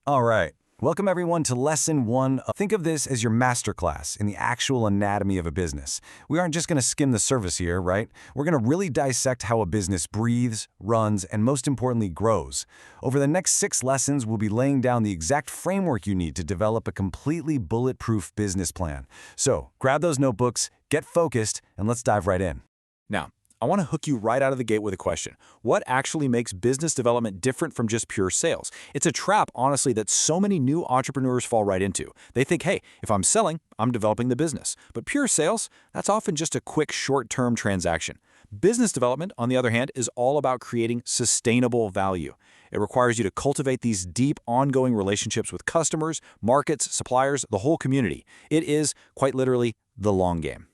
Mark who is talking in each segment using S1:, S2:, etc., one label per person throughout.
S1: All right. Welcome everyone to lesson one. Think of this as your masterclass in the actual anatomy of a business. We aren't just going to skim the surface here, right? We're going to really dissect how a business breathes, runs, and most importantly, grows. Over the next 6 lessons, we'll be laying down the exact framework you need to develop a completely bulletproof business plan. So grab those notebooks, get focused, and let's dive right in.
S2: Now, I want to hook you right out of the gate with a question. What actually makes business development different from just pure sales? It's a trap, honestly, that so many new entrepreneurs fall right into. They think, hey, if I'm selling, I'm developing the business. But pure sales, that's often just a quick short-term transaction. Business development, on the other hand, is all about creating sustainable value. It requires you to cultivate these deep, ongoing relationships with customers, markets, suppliers, the whole community. It is, quite literally, the long game.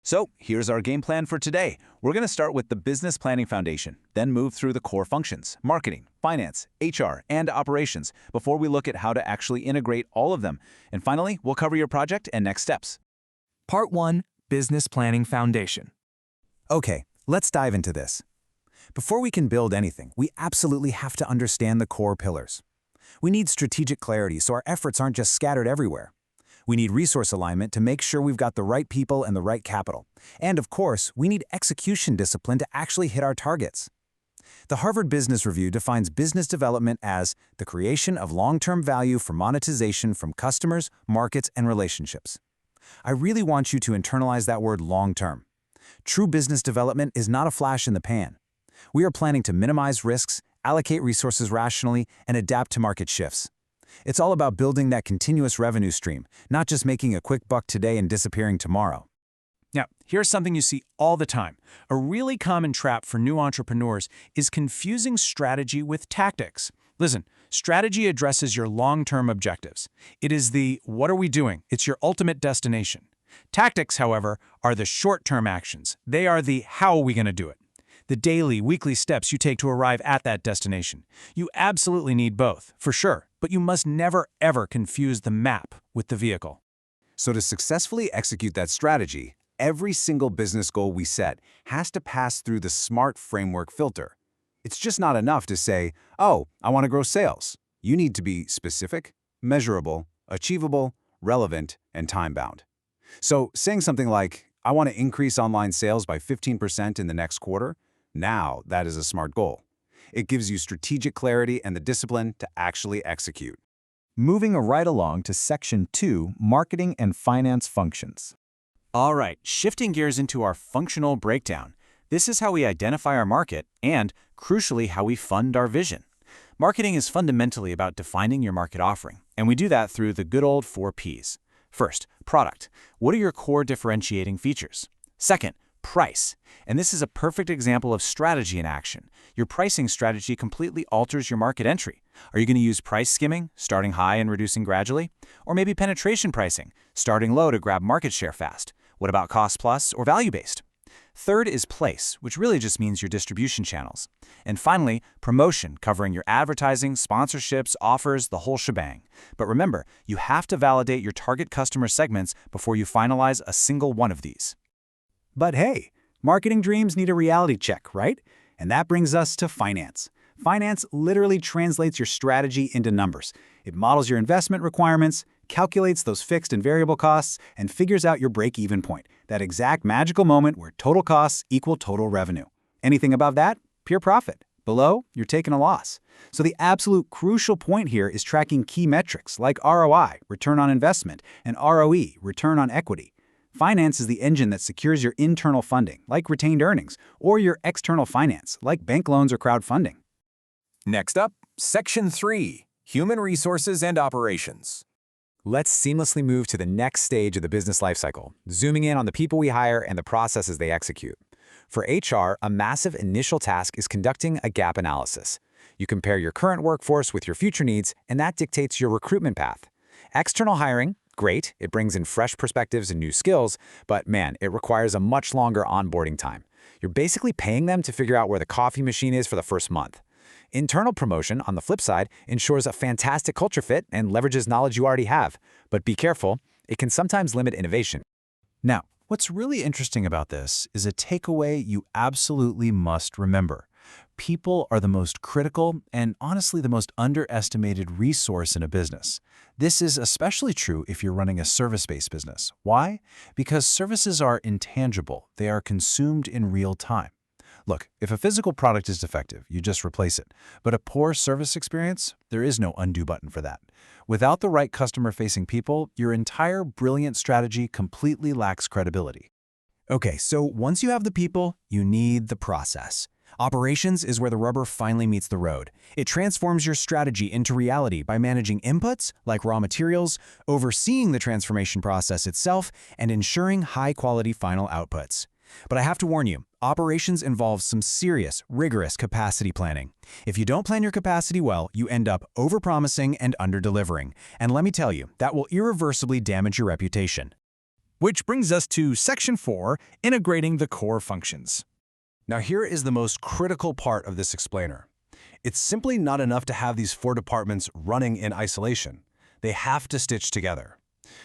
S3: So here's our game plan for today. We're going to start with the business planning foundation, then move through the core functions, marketing, finance, HR, and operations, before we look at how to actually integrate all of them. And finally, we'll cover your project and next steps.
S4: Part 1. Business Planning Foundation.
S1: Okay, let's dive into this. Before we can build anything, we absolutely have to understand the core pillars. We need strategic clarity so our efforts aren't just scattered everywhere. We need resource alignment to make sure we've got the right people and the right capital. And of course, we need execution discipline to actually hit our targets. The Harvard Business Review defines business development as the creation of long-term value for monetization from customers, markets, and relationships. I really want you to internalize that word long-term. True business development is not a flash in the pan. We are planning to minimize risks, allocate resources rationally, and adapt to market shifts. It's all about building that continuous revenue stream, not just making a quick buck today and disappearing tomorrow.
S4: Now, here's something you see all the time. A really common trap for new entrepreneurs is confusing strategy with tactics. Listen, strategy addresses your long-term objectives. It is the what are we doing? It's your ultimate destination. Tactics, however, are the short-term actions. They are the how are we going to do it? The daily, weekly steps you take to arrive at that destination. You absolutely need both, for sure, but you must never, ever confuse the map with the vehicle.
S1: So to successfully execute that strategy, every single business goal we set has to pass through the SMART framework filter. It's just not enough to say, oh, I want to grow sales. You need to be specific, measurable, achievable, relevant, and time-bound. So saying something like, I want to increase online sales by 15% in the next quarter, now that is a SMART goal. It gives you strategic clarity and the discipline to actually execute.
S5: Moving right along to Section 2, Marketing and Finance Functions.
S2: All right, shifting gears into our functional breakdown. This is how we identify our market and, crucially, how we fund our vision. Marketing is fundamentally about defining your market offering, and we do that through the good old 4 Ps. First, product. What are your core differentiating features? Second, price. And this is a perfect example of strategy in action. Your pricing strategy completely alters your market entry. Are you going to use price skimming, starting high and reducing gradually? Or maybe penetration pricing, starting low to grab market share fast? What about cost plus or value-based? Third is place, which really just means your distribution channels. And finally, promotion, covering your advertising, sponsorships, offers, the whole shebang. But remember, you have to validate your target customer segments before you finalize a single one of these.
S3: But hey, marketing dreams need a reality check, right? And that brings us to finance. Finance literally translates your strategy into numbers. It models your investment requirements, calculates those fixed and variable costs, and figures out your break-even point, that exact magical moment where total costs equal total revenue. Anything above that, pure profit. Below, you're taking a loss. So the absolute crucial point here is tracking key metrics like ROI, return on investment, and ROE, return on equity. Finance is the engine that secures your internal funding, like retained earnings, or your external finance, like bank loans or crowdfunding.
S6: Next up, Section 3, Human Resources and Operations.
S7: Let's seamlessly move to the next stage of the business lifecycle, zooming in on the people we hire and the processes they execute. For HR, a massive initial task is conducting a gap analysis. You compare your current workforce with your future needs, and that dictates your recruitment path. External hiring, great, it brings in fresh perspectives and new skills, but man, it requires a much longer onboarding time. You're basically paying them to figure out where the coffee machine is for the first month. Internal promotion, on the flip side, ensures a fantastic culture fit and leverages knowledge you already have. But be careful, it can sometimes limit innovation.
S5: Now, what's really interesting about this is a takeaway you absolutely must remember.
S2: People are the most critical and honestly the most underestimated resource in a business. This is especially true if you're running a service-based business. Why? Because services are intangible. They are consumed in real time. Look, if a physical product is defective, you just replace it. But a poor service experience, there is no undo button for that. Without the right customer-facing people, your entire brilliant strategy completely lacks credibility.
S4: Okay, so once you have the people, you need the process. Operations is where the rubber finally meets the road. It transforms your strategy into reality by managing inputs, like raw materials, overseeing the transformation process itself, and ensuring high-quality final outputs. But I have to warn you, operations involves some serious, rigorous capacity planning. If you don't plan your capacity well, you end up overpromising and underdelivering. And let me tell you, that will irreversibly damage your reputation. Which brings us to Section 4, Integrating the Core Functions.
S1: Now here is the most critical part of this explainer. It's simply not enough to have these 4 departments running in isolation. They have to stitch together.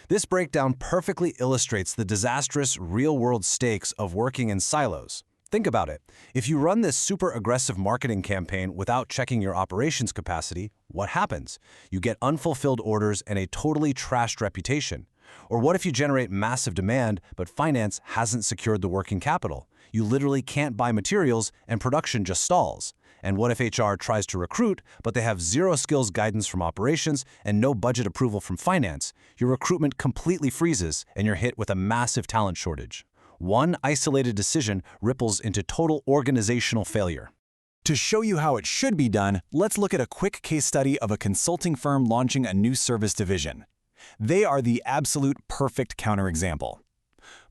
S1: This breakdown perfectly illustrates the disastrous real-world stakes of working in silos. Think about it. If you run this super aggressive marketing campaign without checking your operations capacity, what happens? You get unfulfilled orders and a totally trashed reputation. Or what if you generate massive demand, but finance hasn't secured the working capital? You literally can't buy materials and production just stalls. And what if HR tries to recruit, but they have zero skills guidance from operations and no budget approval from finance? Your recruitment completely freezes and you're hit with a massive talent shortage. One isolated decision ripples into total organizational failure.
S2: To show you how it should be done, let's look at a quick case study of a consulting firm launching a new service division. They are the absolute perfect counterexample.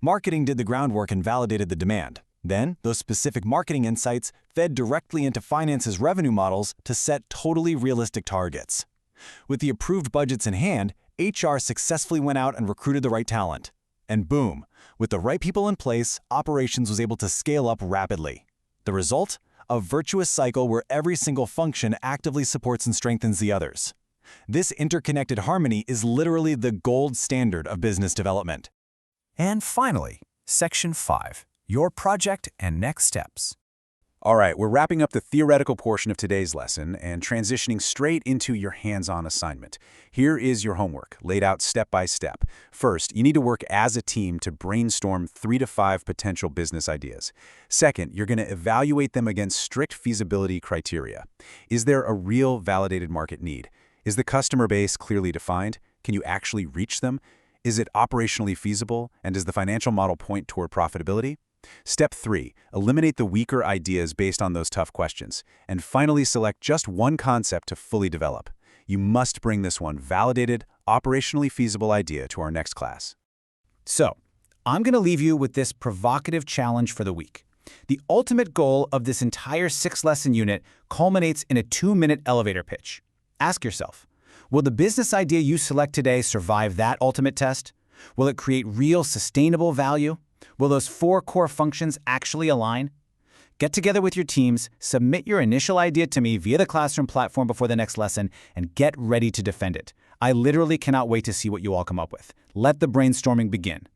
S2: Marketing did the groundwork and validated the demand. Then, those specific marketing insights fed directly into finance's revenue models to set totally realistic targets. With the approved budgets in hand, HR successfully went out and recruited the right talent. And boom, with the right people in place, operations was able to scale up rapidly. The result? A virtuous cycle where every single function actively supports and strengthens the others. This interconnected harmony is literally the gold standard of business development.
S4: And finally, Section 5, Your Project and Next Steps.
S1: All right, we're wrapping up the theoretical portion of today's lesson and transitioning straight into your hands-on assignment. Here is your homework, laid out step by step. First, you need to work as a team to brainstorm 3 to 5 potential business ideas. Second, you're going to evaluate them against strict feasibility criteria. Is there a real validated market need? Is the customer base clearly defined? Can you actually reach them? Is it operationally feasible? And does the financial model point toward profitability? Step 3, eliminate the weaker ideas based on those tough questions. And finally, select just one concept to fully develop. You must bring this one validated, operationally feasible idea to our next class.
S3: So, I'm going to leave you with this provocative challenge for the week. The ultimate goal of this entire 6-lesson unit culminates in a 2-minute elevator pitch. Ask yourself, will the business idea you select today survive that ultimate test? Will it create real sustainable value? Will those 4 core functions actually align? Get together with your teams, submit your initial idea to me via the Classroom platform before the next lesson, and get ready to defend it. I literally cannot wait to see what you all come up with. Let the brainstorming begin.